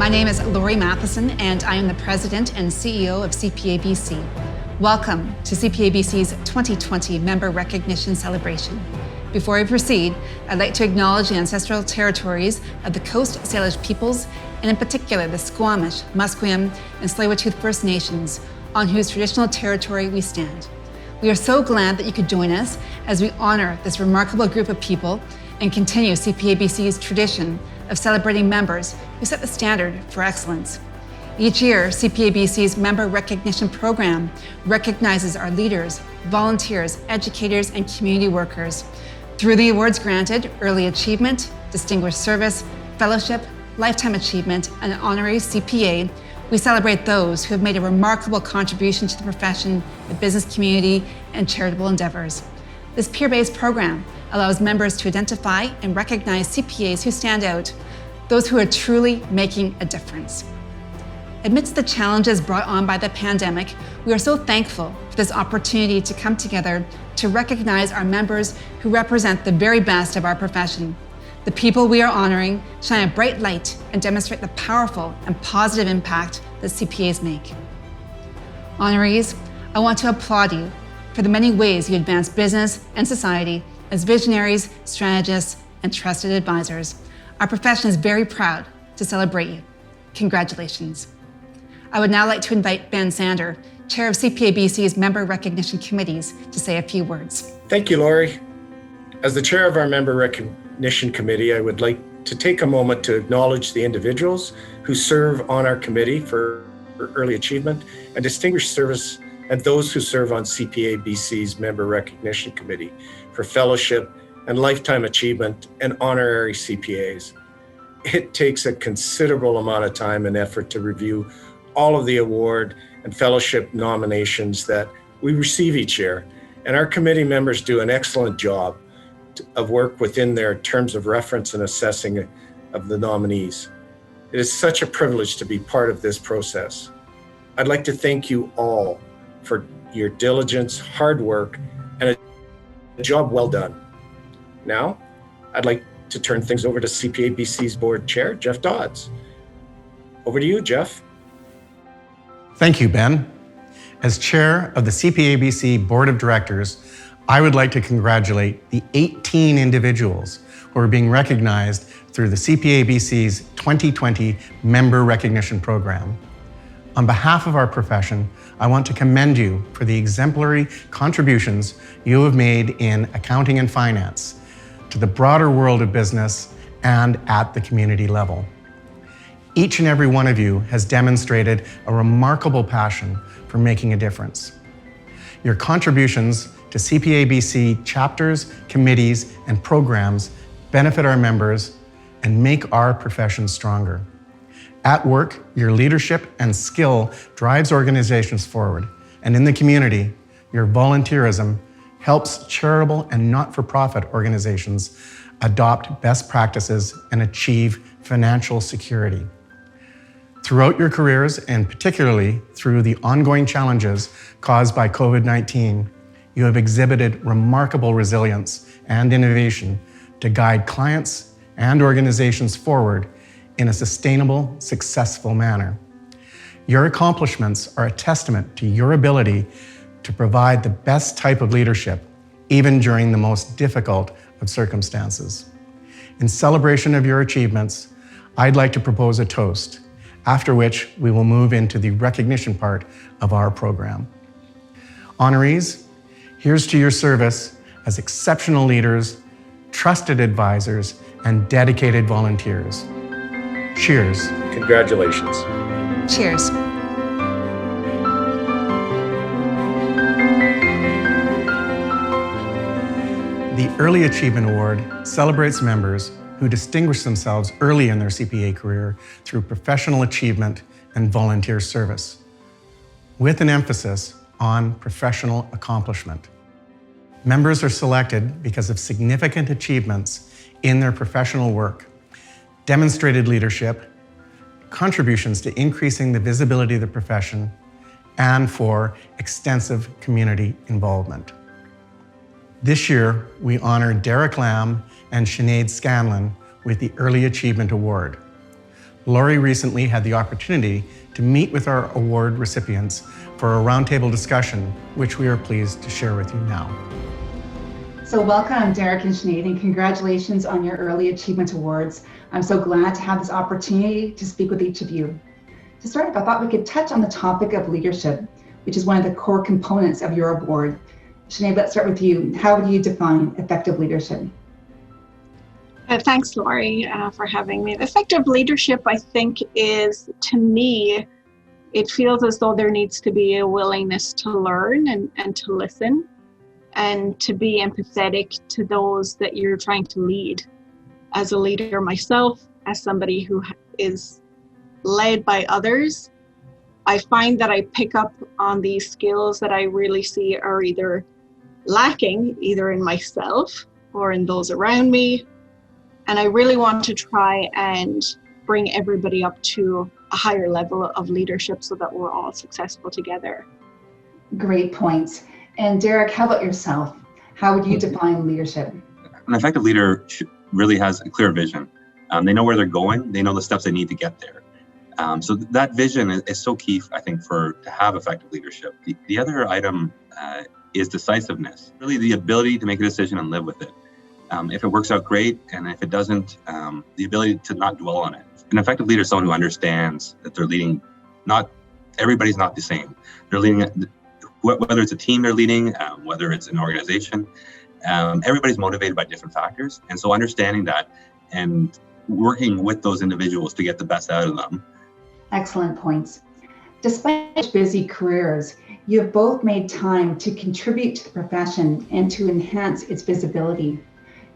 My name is Lori Matheson, and I am the President and CEO of CPABC. Welcome to CPABC's 2020 Member Recognition Celebration. Before we proceed, I'd like to acknowledge the ancestral territories of the Coast Salish peoples, and in particular the Squamish, Musqueam, and Tsleil-Waututh First Nations, on whose traditional territory we stand. We are so glad that you could join us as we honor this remarkable group of people and continue CPABC's tradition of celebrating members who set the standard for excellence. Each year, CPABC's Member Recognition Program recognizes our leaders, volunteers, educators, and community workers. Through the awards granted, Early Achievement, Distinguished Service, Fellowship, Lifetime Achievement, and Honorary CPA, we celebrate those who have made a remarkable contribution to the profession, the business community, and charitable endeavors. This peer-based program allows members to identify and recognize CPAs who stand out, those who are truly making a difference. Amidst the challenges brought on by the pandemic, we are so thankful for this opportunity to come together to recognize our members who represent the very best of our profession. The people we are honoring shine a bright light and demonstrate the powerful and positive impact that CPAs make. Honorees, I want to applaud you for the many ways you advance business and society as visionaries, strategists, and trusted advisors. Our profession is very proud to celebrate you. Congratulations. I would now like to invite Ben Sander, Chair of CPABC's Member Recognition Committees, to say a few words. Thank you, Lori. As the Chair of our Member Recognition Committee, I would like to take a moment to acknowledge the individuals who serve on our committee for early achievement and distinguished service, and those who serve on CPABC's Member Recognition Committee for fellowship and lifetime achievement and honorary CPAs. It takes a considerable amount of time and effort to review all of the award and fellowship nominations that we receive each year, and our committee members do an excellent job of work within their terms of reference and assessing of the nominees. It is such a privilege to be part of this process. I'd like to thank you all for your diligence, hard work, and a job well done. Now, I'd like to turn things over to CPABC's Board Chair, Jeff Dodds. Over to you, Jeff. Thank you, Ben. As Chair of the CPABC Board of Directors, I would like to congratulate the 18 individuals who are being recognized through the CPABC's 2020 Member Recognition Program. On behalf of our profession, I want to commend you for the exemplary contributions you have made in accounting and finance, to the broader world of business, and at the community level. Each and every one of you has demonstrated a remarkable passion for making a difference. Your contributions to CPABC chapters, committees, and programs benefit our members and make our profession stronger. At work, your leadership and skill drives organizations forward, and in the community, your volunteerism helps charitable and not-for-profit organizations adopt best practices and achieve financial security. Throughout your careers, and particularly through the ongoing challenges caused by COVID-19, you have exhibited remarkable resilience and innovation to guide clients and organizations forward in a sustainable, successful manner. Your accomplishments are a testament to your ability to provide the best type of leadership, even during the most difficult of circumstances. In celebration of your achievements, I'd like to propose a toast, after which we will move into the recognition part of our program. Honorees, here's to your service as exceptional leaders, trusted advisors, and dedicated volunteers. Cheers. Congratulations. Cheers. The Early Achievement Award celebrates members who distinguish themselves early in their CPA career through professional achievement and volunteer service, with an emphasis on professional accomplishment. Members are selected because of significant achievements in their professional work, demonstrated leadership, contributions to increasing the visibility of the profession, and for extensive community involvement. This year, we honor Derek Lamb and Sinead Scanlon with the Early Achievement Award. Lori recently had the opportunity to meet with our award recipients for a roundtable discussion, which we are pleased to share with you now. So welcome, Derek and Sinead, and congratulations on your Early Achievement Awards. I'm so glad to have this opportunity to speak with each of you. To start off, I thought we could touch on the topic of leadership, which is one of the core components of your award. Sinead, let's start with you. How would you define effective leadership? Thanks, Lori, for having me. Effective leadership, I think, is, to me, it feels as though there needs to be a willingness to learn and to listen and to be empathetic to those that you're trying to lead. As a leader myself, as somebody who is led by others, I find that I pick up on these skills that I really see are either lacking, either in myself or in those around me. And I really want to try and bring everybody up to a higher level of leadership so that we're all successful together. Great points. And Derek, how about yourself? How would you define leadership? An effective leader really has a clear vision. They know where they're going. They know the steps they need to get there. So that vision is so key, I think, to have effective leadership. The other item is decisiveness, really the ability to make a decision and live with it. If it works out, great, and if it doesn't, the ability to not dwell on it. An effective leader is someone who understands that they're leading, everybody's not the same. They're leading, whether it's a team they're leading, whether it's an organization, everybody's motivated by different factors. And so understanding that and working with those individuals to get the best out of them. Excellent points. Despite busy careers, you have both made time to contribute to the profession and to enhance its visibility.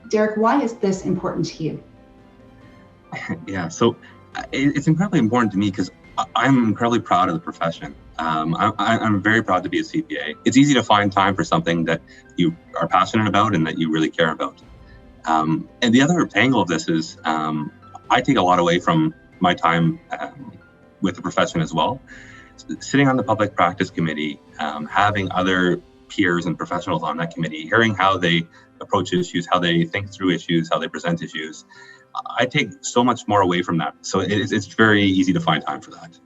Derek, why is this important to you? Yeah, so it's incredibly important to me because I'm incredibly proud of the profession. I'm very proud to be a CPA. It's easy to find time for something that you are passionate about and that you really care about. And the other angle of this is I take a lot away from my time with the profession as well. Sitting on the public practice committee, having other peers and professionals on that committee, hearing how they approach issues, how they think through issues, how they present issues, I take so much more away from that. So it's very easy to find time for that.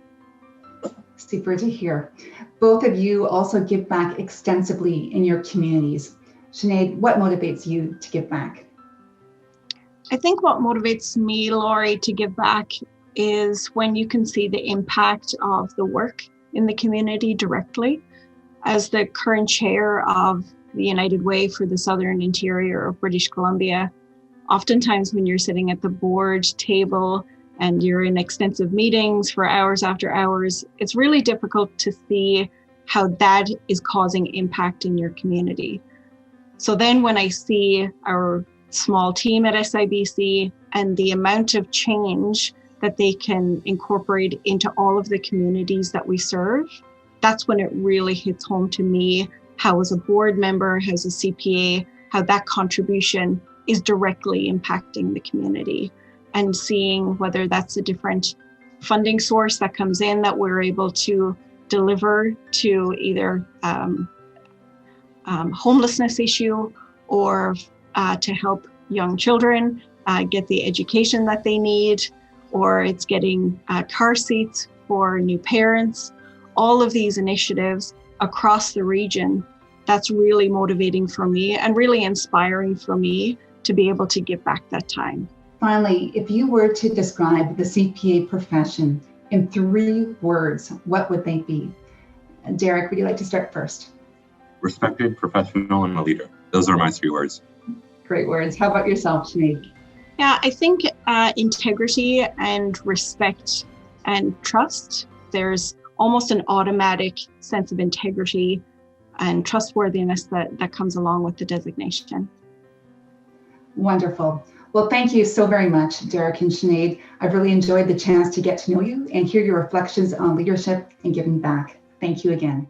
Super to hear. Both of you also give back extensively in your communities. Sinead, what motivates you to give back? I think what motivates me, Lori, to give back is when you can see the impact of the work in the community directly. As the current chair of the United Way for the Southern Interior of British Columbia, oftentimes when you're sitting at the board table and you're in extensive meetings for hours after hours, it's really difficult to see how that is causing impact in your community. So then when I see our small team at SIBC and the amount of change that they can incorporate into all of the communities that we serve, that's when it really hits home to me how, as a board member, as a CPA, how that contribution is directly impacting the community, and seeing whether that's a different funding source that comes in that we're able to deliver to either homelessness issue or to help young children get the education that they need, or it's getting car seats for new parents. All of these initiatives across the region, that's really motivating for me and really inspiring for me to be able to give back that time. Finally, if you were to describe the CPA profession in 3 words, what would they be? Derek, would you like to start first? Respected, professional, and a leader. Those are my 3 words. Great words. How about yourself, Sinead? Yeah, I think integrity and respect and trust. There's almost an automatic sense of integrity and trustworthiness that comes along with the designation. Wonderful. Well, thank you so very much, Derek and Sinead. I've really enjoyed the chance to get to know you and hear your reflections on leadership and giving back. Thank you again.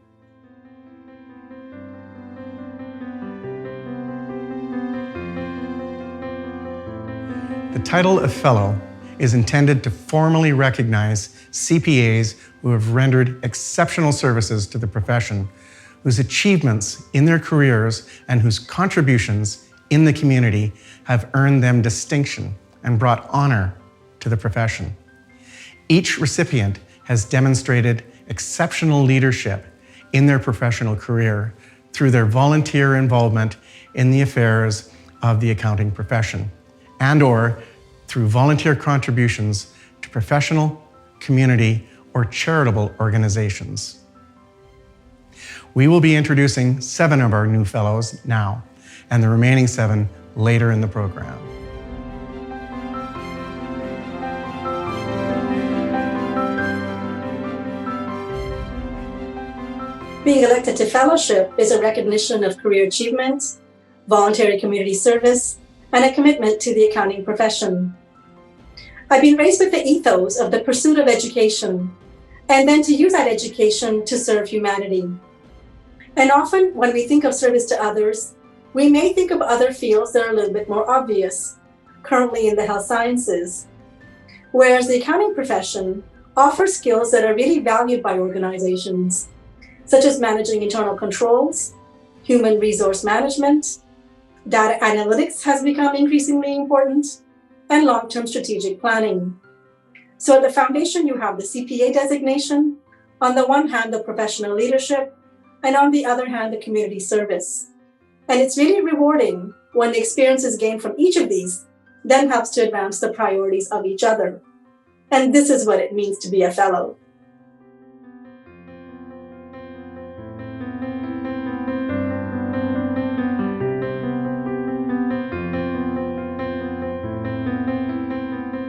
The title of Fellow is intended to formally recognize CPAs who have rendered exceptional services to the profession, whose achievements in their careers and whose contributions in the community have earned them distinction and brought honor to the profession. Each recipient has demonstrated exceptional leadership in their professional career through their volunteer involvement in the affairs of the accounting profession and/or through volunteer contributions to professional, community, or charitable organizations. We will be introducing 7 of our new fellows now, and the remaining 7 later in the program. Being elected to fellowship is a recognition of career achievement, voluntary community service, and a commitment to the accounting profession. I've been raised with the ethos of the pursuit of education, and then to use that education to serve humanity. And often when we think of service to others, we may think of other fields that are a little bit more obvious, currently in the health sciences, whereas the accounting profession offers skills that are really valued by organizations, such as managing internal controls, human resource management, data analytics has become increasingly important, and long-term strategic planning. So at the foundation, you have the CPA designation, on the one hand, the professional leadership, and on the other hand, the community service. And it's really rewarding when the experiences gained from each of these then helps to advance the priorities of each other. And this is what it means to be a fellow.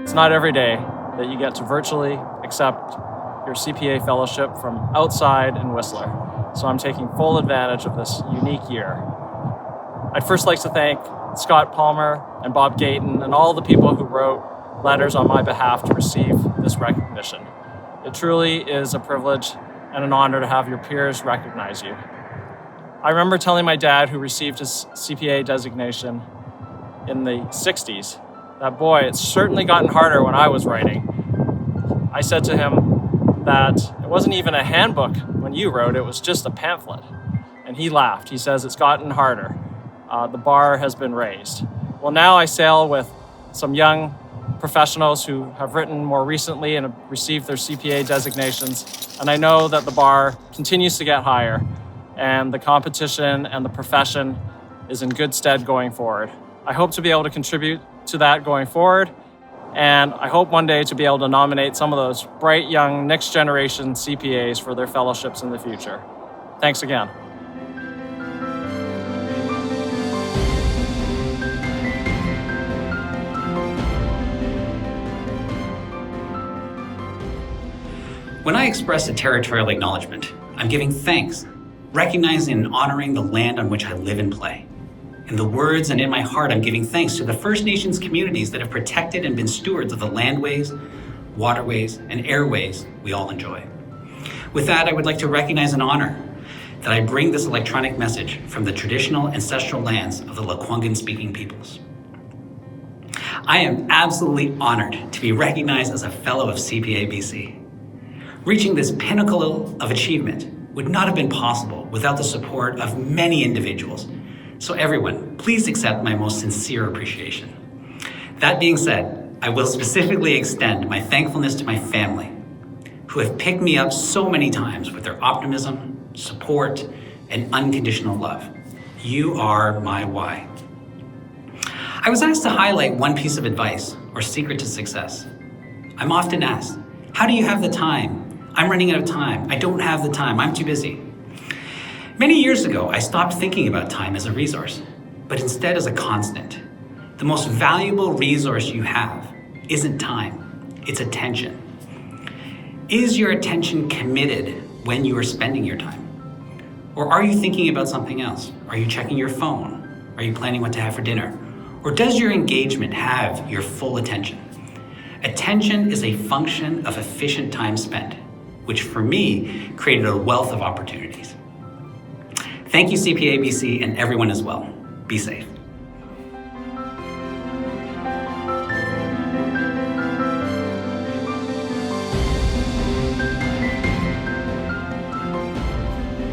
It's not every day that you get to virtually accept your CPA fellowship from outside in Whistler. So I'm taking full advantage of this unique year. I'd first like to thank Scott Palmer and Bob Gayton and all the people who wrote letters on my behalf to receive this recognition. It truly is a privilege and an honor to have your peers recognize you. I remember telling my dad, who received his CPA designation in the 60s, that boy, it's certainly gotten harder when I was writing. I said to him that it wasn't even a handbook when you wrote, it was just a pamphlet. And he laughed. He says it's gotten harder. The bar has been raised. Well, now I sail with some young professionals who have written more recently and have received their CPA designations. And I know that the bar continues to get higher and the competition and the profession is in good stead going forward. I hope to be able to contribute to that going forward. And I hope one day to be able to nominate some of those bright young next generation CPAs for their fellowships in the future. Thanks again. When I express a territorial acknowledgement, I'm giving thanks, recognizing and honoring the land on which I live and play. In the words and in my heart, I'm giving thanks to the First Nations communities that have protected and been stewards of the landways, waterways, and airways we all enjoy. With that, I would like to recognize and honor that I bring this electronic message from the traditional ancestral lands of the Lekwungen-speaking peoples. I am absolutely honored to be recognized as a fellow of CPABC. Reaching this pinnacle of achievement would not have been possible without the support of many individuals. So everyone, please accept my most sincere appreciation. That being said, I will specifically extend my thankfulness to my family, who have picked me up so many times with their optimism, support, and unconditional love. You are my why. I was asked to highlight one piece of advice or secret to success. I'm often asked, how do you have the time? I'm running out of time. I don't have the time. I'm too busy. Many years ago, I stopped thinking about time as a resource, but instead as a constant. The most valuable resource you have isn't time, it's attention. Is your attention committed when you are spending your time? Or are you thinking about something else? Are you checking your phone? Are you planning what to have for dinner? Or does your engagement have your full attention? Attention is a function of efficient time spent, which for me created a wealth of opportunities. Thank you, CPABC, and everyone as well. Be safe.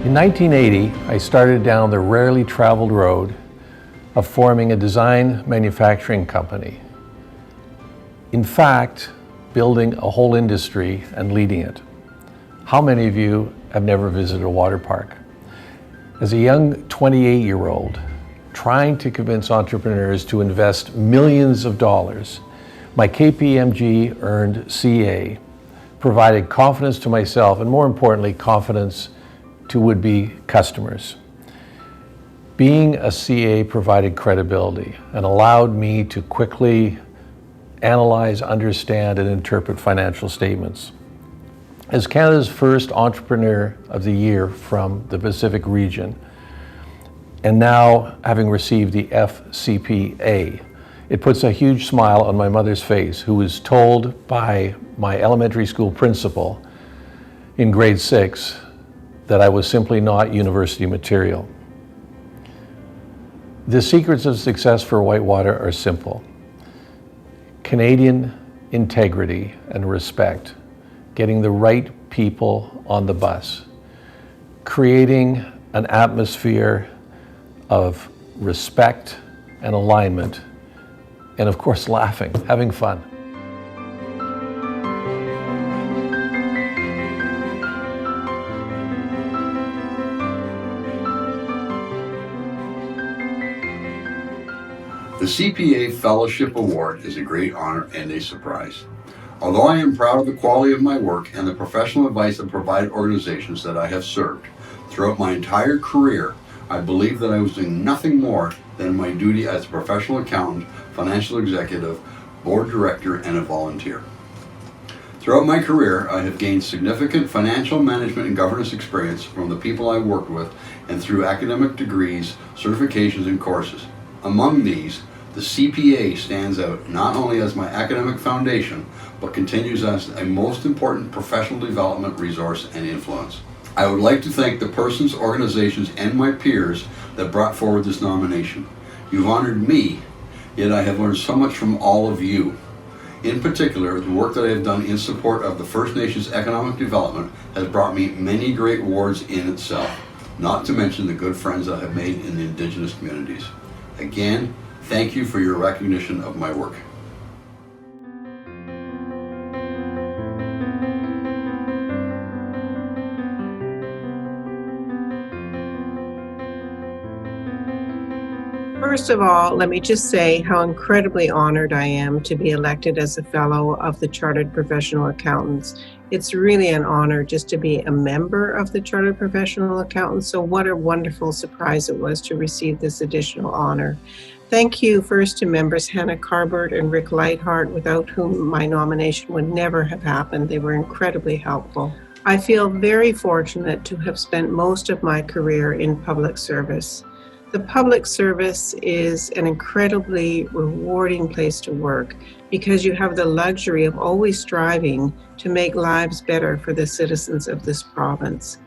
In 1980, I started down the rarely traveled road of forming a design manufacturing company. In fact, building a whole industry and leading it. How many of you have never visited a water park? As a young 28-year-old, trying to convince entrepreneurs to invest millions of dollars, my KPMG earned CA provided confidence to myself and, more importantly, confidence to would-be customers. Being a CA provided credibility and allowed me to quickly analyze, understand, and interpret financial statements. As Canada's first Entrepreneur of the Year from the Pacific region, and now having received the FCPA, it puts a huge smile on my mother's face, who was told by my elementary school principal in grade 6 that I was simply not university material. The secrets of success for Whitewater are simple. Canadian integrity and respect, getting the right people on the bus, creating an atmosphere of respect and alignment, and of course laughing, having fun. The CPA Fellowship Award is a great honor and a surprise. Although I am proud of the quality of my work and the professional advice and provided organizations that I have served throughout my entire career, I believe that I was doing nothing more than my duty as a professional accountant, financial executive, board director, and a volunteer. Throughout my career, I have gained significant financial management and governance experience from the people I worked with and through academic degrees, certifications, and courses. Among these, the CPA stands out not only as my academic foundation, but continues as a most important professional development resource and influence. I would like to thank the persons, organizations, and my peers that brought forward this nomination. You've honored me, yet I have learned so much from all of you. In particular, the work that I have done in support of the First Nations economic development has brought me many great awards in itself, not to mention the good friends I have made in the Indigenous communities. Again, thank you for your recognition of my work. First of all, let me just say how incredibly honored I am to be elected as a fellow of the Chartered Professional Accountants. It's really an honor just to be a member of the Chartered Professional Accountants, so what a wonderful surprise it was to receive this additional honor. Thank you first to members Hannah Carbert and Rick Lightheart, without whom my nomination would never have happened. They were incredibly helpful. I feel very fortunate to have spent most of my career in public service. The public service is an incredibly rewarding place to work because you have the luxury of always striving to make lives better for the citizens of this province.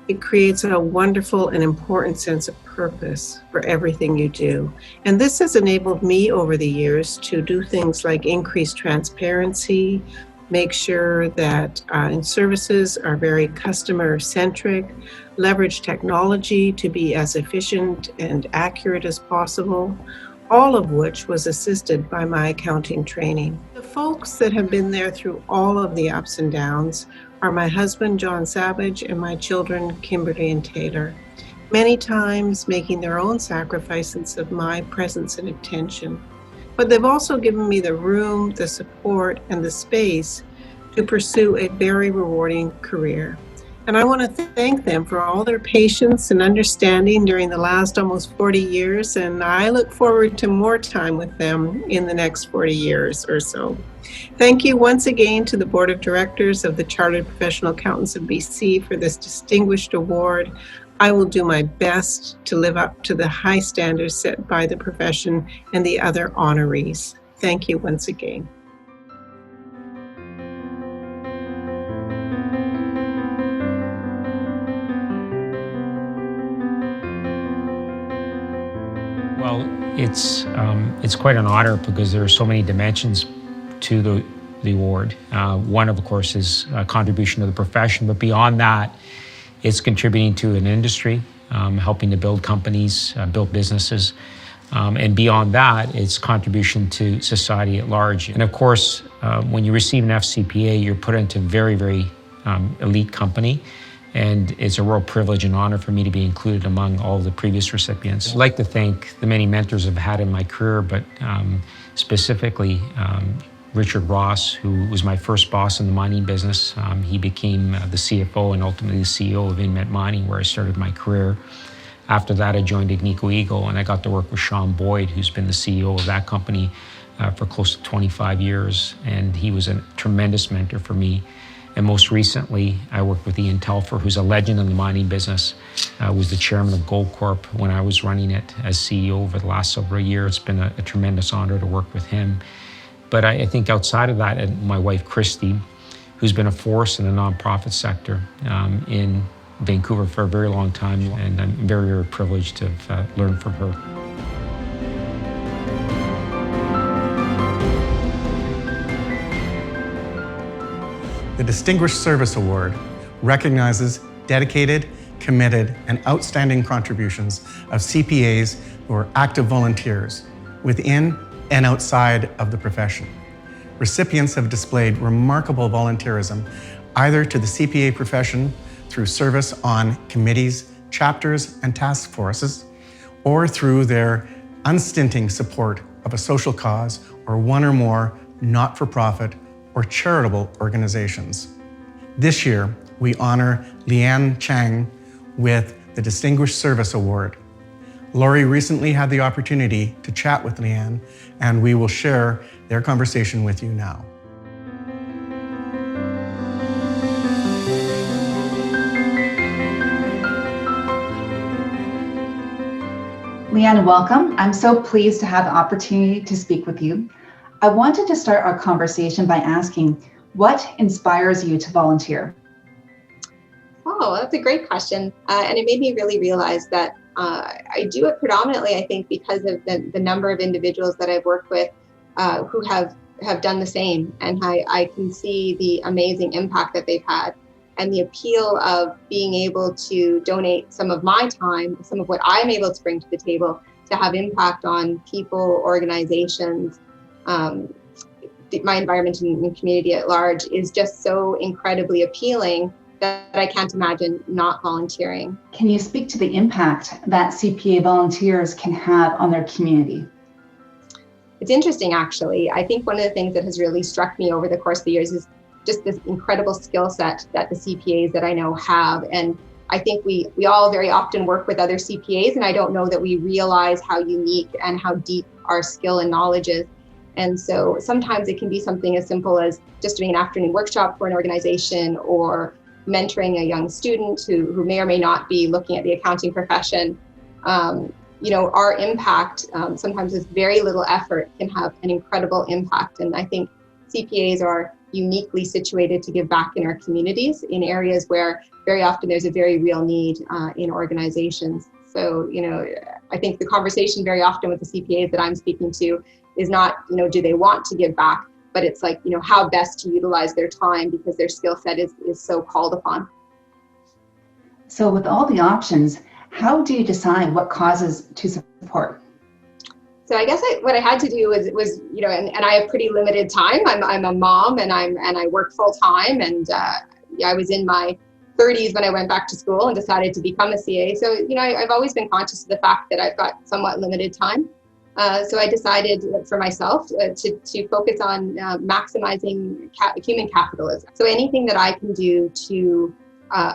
It creates a wonderful and important sense of purpose for everything you do. And this has enabled me over the years to do things like increase transparency, make sure that services are very customer-centric, leverage technology to be as efficient and accurate as possible, all of which was assisted by my accounting training. The folks that have been there through all of the ups and downs are my husband, John Savage, and my children, Kimberly and Taylor, many times making their own sacrifices of my presence and attention. But they've also given me the room, the support, and the space to pursue a very rewarding career. And I want to thank them for all their patience and understanding during the last almost 40 years, and I look forward to more time with them in the next 40 years or so. Thank you once again to the Board of Directors of the Chartered Professional Accountants of BC for this distinguished award. I will do my best to live up to the high standards set by the profession and the other honorees. Thank you once again. Well, it's quite an honor because there are so many dimensions to the award. One, of course, is a contribution to the profession, but beyond that, it's contributing to an industry, helping to build companies, build businesses, And beyond that, it's contribution to society at large. And of course, when you receive an FCPA, you're put into a very, very elite company. And it's a real privilege and honor for me to be included among all the previous recipients. I'd like to thank the many mentors I've had in my career, but specifically Richard Ross, who was my first boss in the mining business. He became the CFO and ultimately the CEO of Inmet Mining, where I started my career. After that, I joined Agnico Eagle, and I got to work with Sean Boyd, who's been the CEO of that company for close to 25 years. And he was a tremendous mentor for me. And most recently, I worked with Ian Telfer, who's a legend in the mining business, was the chairman of Goldcorp when I was running it as CEO over the last several years. It's been a tremendous honor to work with him. But I think outside of that, and my wife, Christy, who's been a force in the nonprofit sector in Vancouver for a very long time, and I'm very, very privileged to have learned from her. The Distinguished Service Award recognizes dedicated, committed, and outstanding contributions of CPAs who are active volunteers within and outside of the profession. Recipients have displayed remarkable volunteerism either to the CPA profession through service on committees, chapters, and task forces, or through their unstinting support of a social cause or one or more not-for-profit or charitable organizations. This year, we honor Leanne Chang with the Distinguished Service Award. Laurie recently had the opportunity to chat with Leanne, and we will share their conversation with you now. Leanne, welcome. I'm so pleased to have the opportunity to speak with you. I wanted to start our conversation by asking, what inspires you to volunteer? Oh, that's a great question. And it made me really realize that I do it predominantly, I think, because of the number of individuals that I've worked with who have done the same. And I can see the amazing impact that they've had and the appeal of being able to donate some of my time, some of what I'm able to bring to the table to have impact on people, organizations, my environment and community at large is just so incredibly appealing that I can't imagine not volunteering. Can you speak to the impact that CPA volunteers can have on their community? It's interesting, actually. I think one of the things that has really struck me over the course of the years is just this incredible skill set that the CPAs that I know have. And I think we all very often work with other CPAs, and I don't know that we realize how unique and how deep our skill and knowledge is. And so sometimes it can be something as simple as just doing an afternoon workshop for an organization or mentoring a young student who may or may not be looking at the accounting profession. Our impact, sometimes with very little effort, can have an incredible impact. And I think CPAs are uniquely situated to give back in our communities in areas where very often there's a very real need in organizations. So, I think the conversation very often with the CPAs that I'm speaking to is not, do they want to give back, but it's like, how best to utilize their time because their skill set is so called upon. So with all the options, how do you decide what causes to support? So I guess what I had to do was and I have pretty limited time. I'm a mom and I work full time, and I was in my 30s when I went back to school and decided to become a CA. So I've always been conscious of the fact that I've got somewhat limited time. So I decided for myself to focus on maximizing human capitalism. So anything that I can do to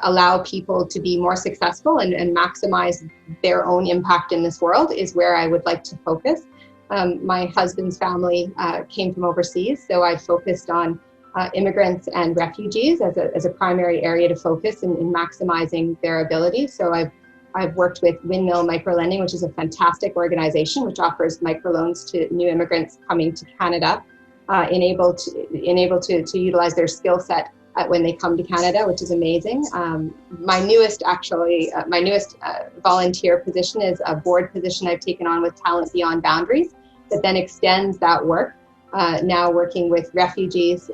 allow people to be more successful and maximize their own impact in this world is where I would like to focus. My husband's family came from overseas, so I focused on immigrants and refugees as a primary area to focus in maximizing their ability. So I've worked with Windmill Microlending, which is a fantastic organization which offers microloans to new immigrants coming to Canada, able to utilize their skill set when they come to Canada, which is amazing. My newest volunteer position is a board position I've taken on with Talent Beyond Boundaries that then extends that work. Now working with refugees,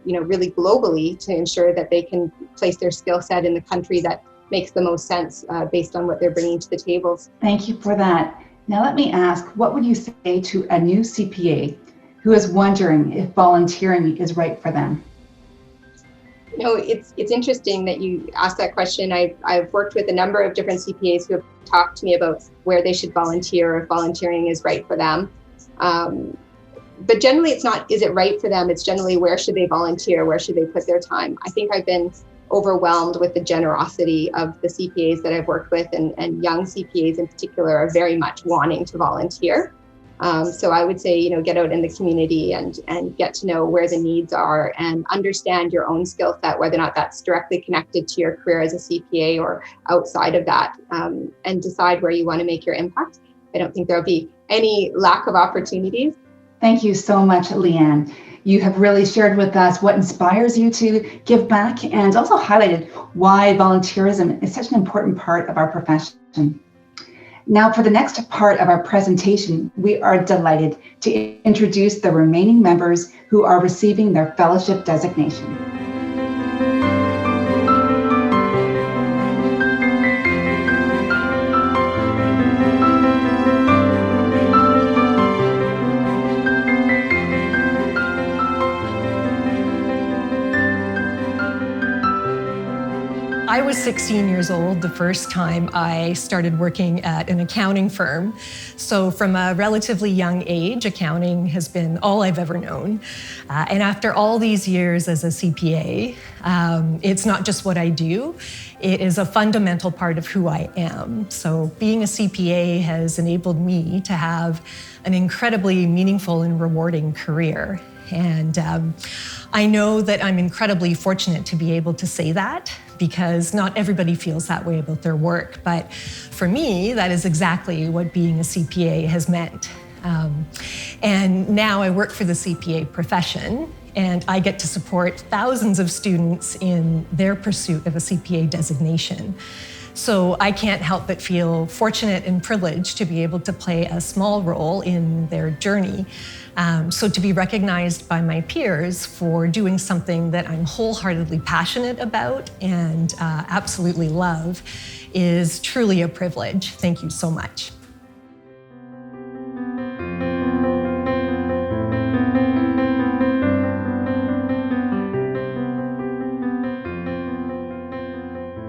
really globally to ensure that they can place their skill set in the country that makes the most sense based on what they're bringing to the tables. Thank you for that. Now let me ask, what would you say to a new CPA who is wondering if volunteering is right for them? You know, it's interesting that you asked that question. I've worked with a number of different CPAs who have talked to me about where they should volunteer, if volunteering is right for them. But generally it's not, is it right for them? It's generally, where should they volunteer? Where should they put their time? I think I've been overwhelmed with the generosity of the CPAs that I've worked with, and young CPAs in particular are very much wanting to volunteer. So I would say, you know, get out in the community and get to know where the needs are and understand your own skill set, whether or not that's directly connected to your career as a CPA or outside of that, and decide where you want to make your impact. I don't think there'll be any lack of opportunities. Thank you so much, Leanne. You have really shared with us what inspires you to give back and also highlighted why volunteerism is such an important part of our profession. Now, for the next part of our presentation, we are delighted to introduce the remaining members who are receiving their fellowship designation. I was 16 years old the first time I started working at an accounting firm. So from a relatively young age, accounting has been all I've ever known. And after all these years as a CPA, it's not just what I do, it is a fundamental part of who I am. So being a CPA has enabled me to have an incredibly meaningful and rewarding career. And I know that I'm incredibly fortunate to be able to say that, because not everybody feels that way about their work. But for me, that is exactly what being a CPA has meant. And now I work for the CPA profession, and I get to support thousands of students in their pursuit of a CPA designation. So I can't help but feel fortunate and privileged to be able to play a small role in their journey. So to be recognized by my peers for doing something that I'm wholeheartedly passionate about and absolutely love is truly a privilege. Thank you so much.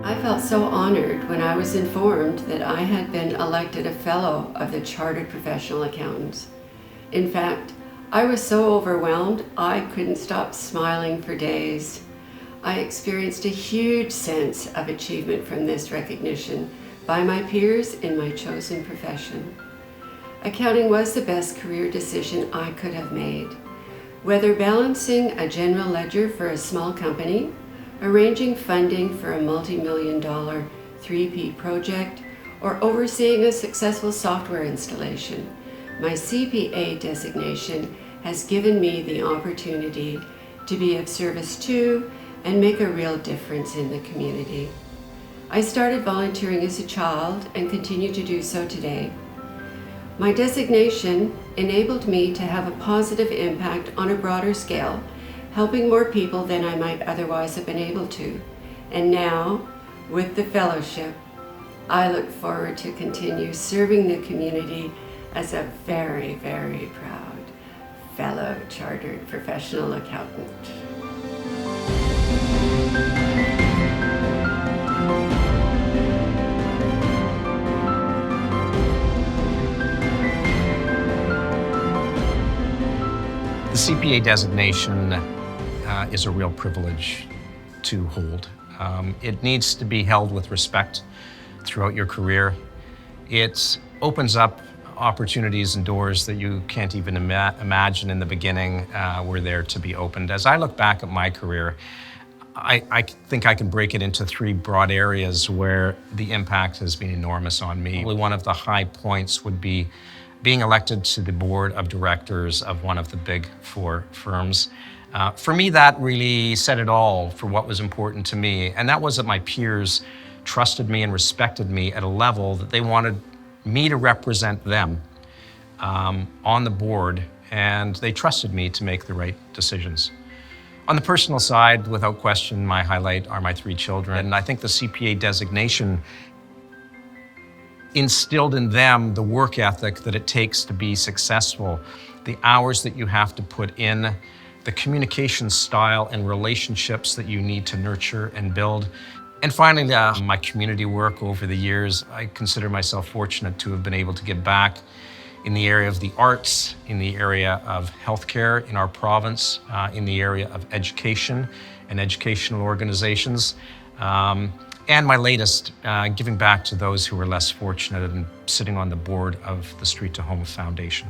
I felt so honored when I was informed that I had been elected a fellow of the Chartered Professional Accountants. In fact, I was so overwhelmed I couldn't stop smiling for days. I experienced a huge sense of achievement from this recognition by my peers in my chosen profession. Accounting was the best career decision I could have made. Whether balancing a general ledger for a small company, arranging funding for a multi-million-dollar 3P project, or overseeing a successful software installation, my CPA designation has given me the opportunity to be of service to and make a real difference in the community. I started volunteering as a child and continue to do so today. My designation enabled me to have a positive impact on a broader scale, helping more people than I might otherwise have been able to. And now, with the fellowship, I look forward to continue serving the community as a very, very proud fellow Chartered Professional Accountant. The CPA designation is a real privilege to hold. It needs to be held with respect throughout your career. It opens up opportunities and doors that you can't even imagine in the beginning were there to be opened. As I look back at my career, I think I can break it into three broad areas where the impact has been enormous on me. One of the high points would be being elected to the board of directors of one of the big four firms. For me, that really said it all for what was important to me, and that was that my peers trusted me and respected me at a level that they wanted me to represent them on the board, and they trusted me to make the right decisions. On the personal side, without question, my highlight are my three children, and I think the CPA designation instilled in them the work ethic that it takes to be successful, the hours that you have to put in, the communication style and relationships that you need to nurture and build. And finally, my community work over the years. I consider myself fortunate to have been able to give back in the area of the arts, in the area of healthcare in our province, in the area of education and educational organizations. And my latest, giving back to those who are less fortunate and sitting on the board of the Street to Home Foundation.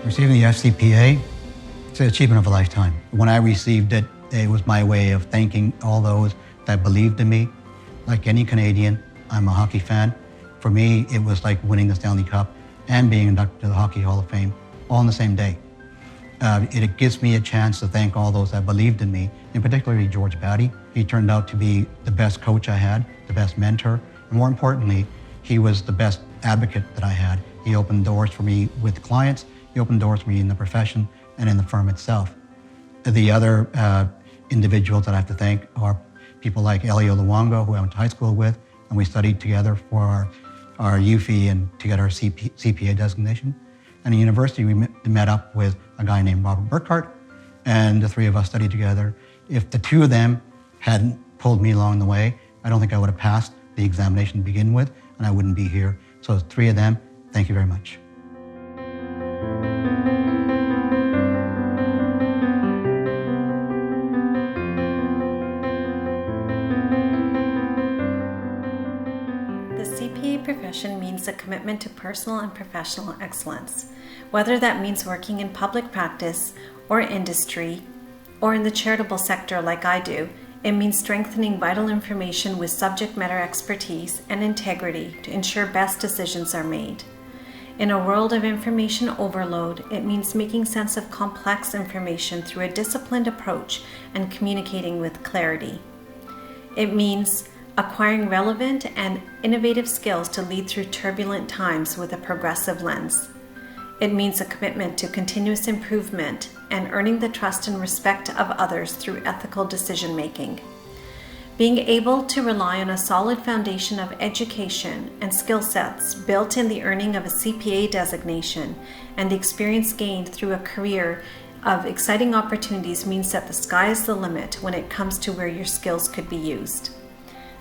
Receiving the FCPA, it's an achievement of a lifetime. When I received it, it was my way of thanking all those that believed in me. Like any Canadian, I'm a hockey fan. For me, it was like winning the Stanley Cup and being inducted to the Hockey Hall of Fame all on the same day. It gives me a chance to thank all those that believed in me, and particularly George Batty. He turned out to be the best coach I had, the best mentor, and more importantly, he was the best advocate that I had. He opened doors for me with clients, he opened doors for me in the profession and in the firm itself. The other individuals that I have to thank are people like Elio Luongo, who I went to high school with, and we studied together for our UFE and to get our CPA designation. And at university, we met up with a guy named Robert Burkhart, and the three of us studied together. If the two of them hadn't pulled me along the way, I don't think I would have passed the examination to begin with, and I wouldn't be here. So the three of them, thank you very much. Profession means a commitment to personal and professional excellence, whether that means working in public practice or industry or in the charitable sector like I do. It means strengthening vital information with subject matter expertise and integrity to ensure best decisions are made. In a world of information overload, it means making sense of complex information through a disciplined approach and communicating with clarity. It means acquiring relevant and innovative skills to lead through turbulent times with a progressive lens. It means a commitment to continuous improvement and earning the trust and respect of others through ethical decision-making. Being able to rely on a solid foundation of education and skill sets built in the earning of a CPA designation and the experience gained through a career of exciting opportunities means that the sky is the limit when it comes to where your skills could be used.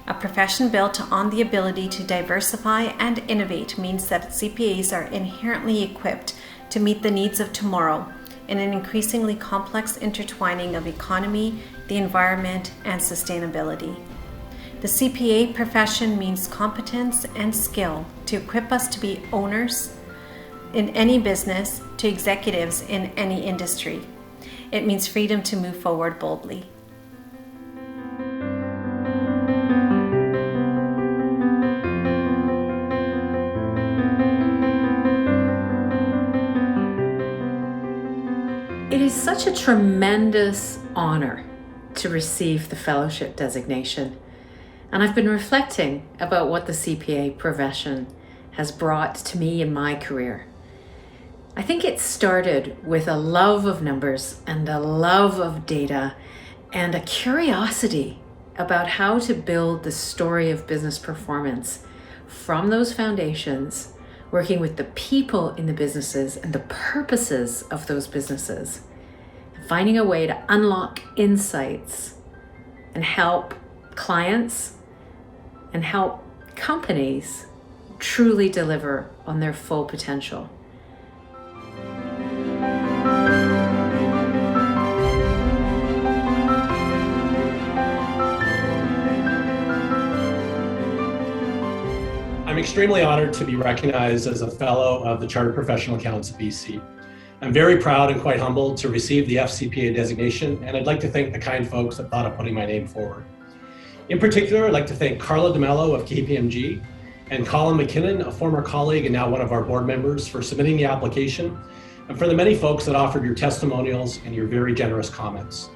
A profession built on the ability to diversify and innovate means that CPAs are inherently equipped to meet the needs of tomorrow in an increasingly complex intertwining of economy, the environment, and sustainability. The CPA profession means competence and skill to equip us to be owners in any business to executives in any industry. It means freedom to move forward boldly. It is such a tremendous honor to receive the fellowship designation, and I've been reflecting about what the CPA profession has brought to me in my career. I think it started with a love of numbers and a love of data and a curiosity about how to build the story of business performance from those foundations, working with the people in the businesses and the purposes of those businesses, finding a way to unlock insights and help clients and help companies truly deliver on their full potential. I'm extremely honored to be recognized as a fellow of the Chartered Professional Accountants of BC. I'm very proud and quite humbled to receive the FCPA designation, and I'd like to thank the kind folks that thought of putting my name forward. In particular, I'd like to thank Carla DeMello of KPMG and Colin McKinnon, a former colleague and now one of our board members, for submitting the application, and for the many folks that offered your testimonials and your very generous comments.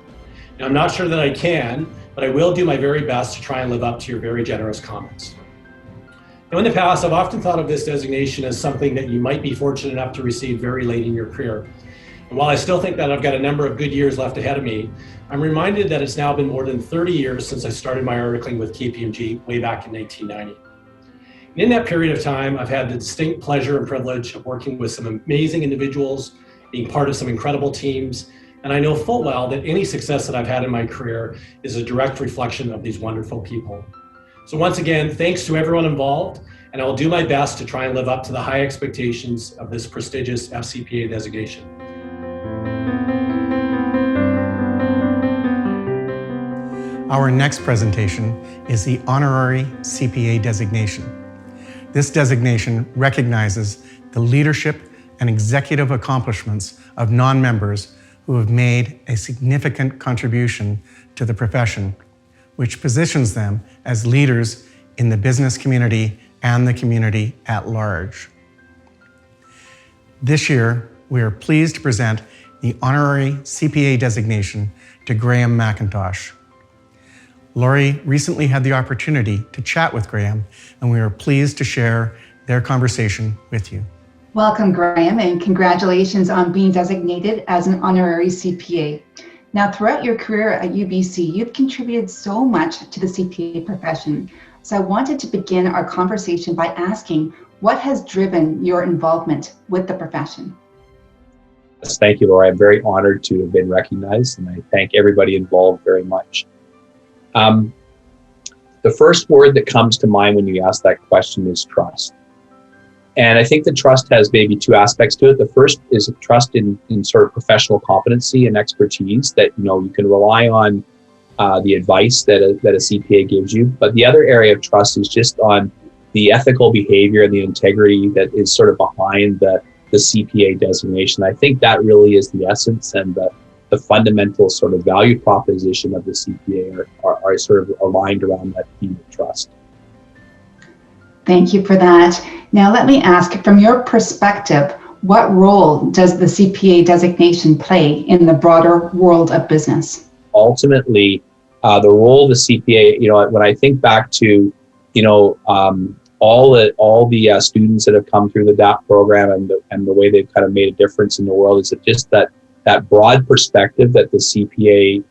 Now, I'm not sure that I can, but I will do my very best to try and live up to your very generous comments. Now, in the past, I've often thought of this designation as something that you might be fortunate enough to receive very late in your career. And while I still think that I've got a number of good years left ahead of me, I'm reminded that it's now been more than 30 years since I started my articling with KPMG way back in 1990. And in that period of time, I've had the distinct pleasure and privilege of working with some amazing individuals, being part of some incredible teams, and I know full well that any success that I've had in my career is a direct reflection of these wonderful people. So once again, thanks to everyone involved, and I will do my best to try and live up to the high expectations of this prestigious FCPA designation. Our next presentation is the Honorary CPA designation. This designation recognizes the leadership and executive accomplishments of non-members who have made a significant contribution to the profession, which positions them as leaders in the business community and the community at large. This year, we are pleased to present the Honorary CPA designation to Graham McIntosh. Laurie recently had the opportunity to chat with Graham, and we are pleased to share their conversation with you. Welcome, Graham, and congratulations on being designated as an honorary CPA. Now, throughout your career at UBC, you've contributed so much to the CPA profession. So I wanted to begin our conversation by asking, what has driven your involvement with the profession? Yes, thank you, Laura. I'm very honored to have been recognized, and I thank everybody involved very much. The first word that comes to mind when you ask that question is trust. And I think the trust has maybe two aspects to it. The first is a trust in sort of professional competency and expertise that, you can rely on the advice that a CPA gives you. But the other area of trust is just on the ethical behavior and the integrity that is sort of behind the CPA designation. I think that really is the essence and the fundamental sort of value proposition of the CPA are sort of aligned around that theme of trust. Thank you for that. Now, let me ask, from your perspective, what role does the CPA designation play in the broader world of business? Ultimately, the role of the CPA, when I think back to, all the students that have come through the DAP program and the way they've kind of made a difference in the world, is it just that broad perspective that the CPA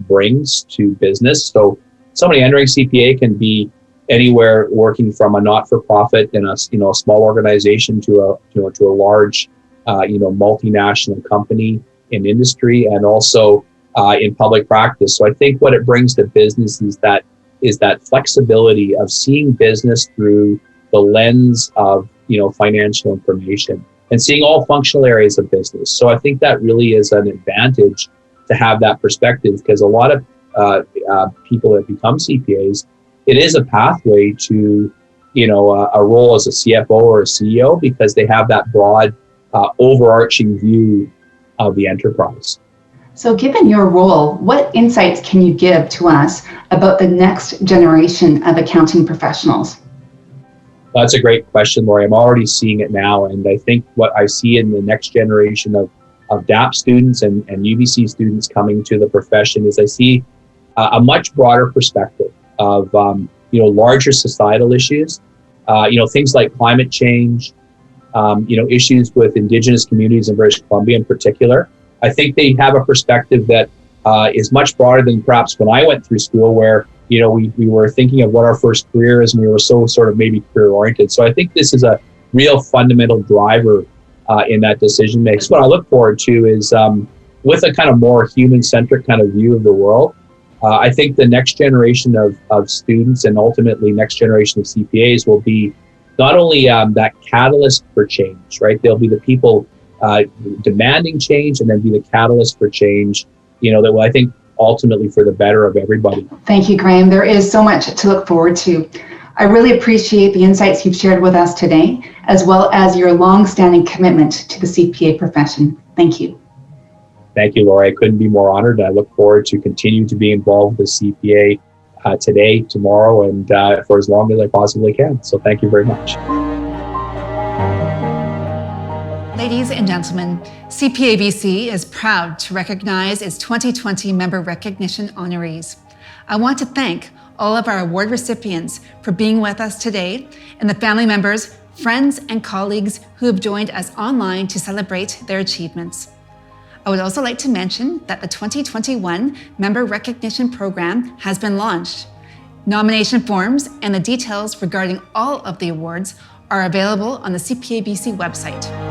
brings to business. So somebody entering CPA can be anywhere working from a not-for-profit in a small organization to a large multinational company in industry and also in public practice. So I think what it brings to business is that flexibility of seeing business through the lens of financial information and seeing all functional areas of business. So I think that really is an advantage to have that perspective, because a lot of people that become CPAs, it is a pathway to, a role as a CFO or a CEO, because they have that broad, overarching view of the enterprise. So given your role, what insights can you give to us about the next generation of accounting professionals? That's a great question, Laurie. I'm already seeing it now. And I think what I see in the next generation of DAP students and UBC students coming to the profession is I see a much broader perspective of larger societal issues, things like climate change, issues with Indigenous communities in British Columbia in particular. I think they have a perspective that is much broader than perhaps when I went through school, where we were thinking of what our first career is, and we were so sort of maybe career oriented. So I think this is a real fundamental driver in that decision making. So what I look forward to is with a kind of more human centric kind of view of the world. I think the next generation of students and ultimately next generation of CPAs will be not only that catalyst for change, right? They'll be the people demanding change and then be the catalyst for change, that will, I think, ultimately for the better of everybody. Thank you, Graham. There is so much to look forward to. I really appreciate the insights you've shared with us today, as well as your long-standing commitment to the CPA profession. Thank you. Thank you, Laura. I couldn't be more honored. I look forward to continuing to be involved with CPA today, tomorrow, and for as long as I possibly can. So thank you very much. Ladies and gentlemen, CPABC is proud to recognize its 2020 member recognition honorees. I want to thank all of our award recipients for being with us today and the family members, friends, and colleagues who have joined us online to celebrate their achievements. I would also like to mention that the 2021 Member Recognition Program has been launched. Nomination forms and the details regarding all of the awards are available on the CPABC website.